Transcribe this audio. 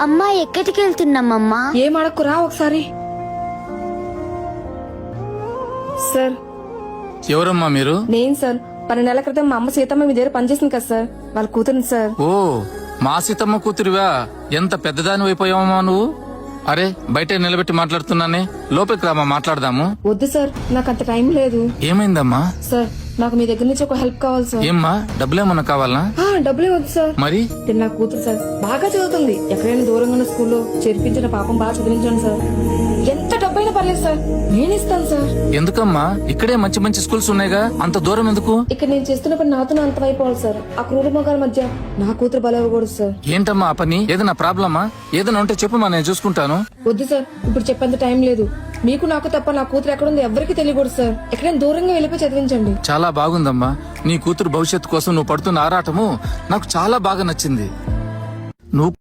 అమ్మా ఎక్కడికి వెళ్తున్నామమ్మా? ఏం అడక్కురా ఒకసారి. సార్ ఎవరమ్మా మీరు? నేను సార్ 12 నెలల క్రితం మా అమ్మ సీతమ్మ మీ దగ్గర పనిచేసింది కదా సార్, వాళ్ళ కూతురు సార్. ఓ మా సీతమ్మ కూతురివా? ఎంత పెద్దదాని అయిపోయావమ్మా నువ్వు. అరే బయట నిలబెట్టి మాట్లాడుతున్నానే, లోపలికి రామా మాట్లాడదాము. వద్దు సార్, నాకు అంత టైం లేదు. ఏమైందమ్మా? సార్ నాకు మీ దగ్గర నుంచి ఒక హెల్ప్ కావాలి సార్. ఏమ్మా డబ్బులేమన్నా కావాలా? డబ్బులే వద్దు సార్. మరి నా కూతురు సార్ బాగా చదువుతుంది, ఎక్కడైనా దూరంగా ఉన్న స్కూల్లో చేర్పించిన పాపం బాగా చదివించండి సార్. ఎంత డబ్బైనా పర్లేదు సార్, నేను ఇస్తాను సార్. ఎందుకమ్మా? ఇక్కడే మంచి మంచి స్కూల్స్ ఉన్నాయిగా, అంత దూరం ఎందుకు? ఇక్కడ నేను చేస్తున్న పని నాతో అంత అయిపోవాలి సార్. ఆ క్రూర మొగాల మధ్య నా కూతురు బలవకూడదు సార్. ఏంటమ్మా ఆ పని? ఏదైనా ప్రాబ్లమా? ఏదైనా ఉంటే చెప్పమ్మా, నేను చూసుకుంటాను. వద్దు సార్, ఇప్పుడు చెప్పేంత టైం లేదు. మీకు నాకు తప్ప నా కూతురు ఎక్కడుంది ఎవరికి తెలియకూడదు సార్. ఎక్కడైనా దూరంగా వెళ్ళిపోయి చదివించండి. చాలా బాగుందమ్మా, నీ కూతురు భవిష్యత్తు కోసం నువ్వు పడుతున్న ఆరాటము నాకు చాలా బాగా నచ్చింది. నువ్వు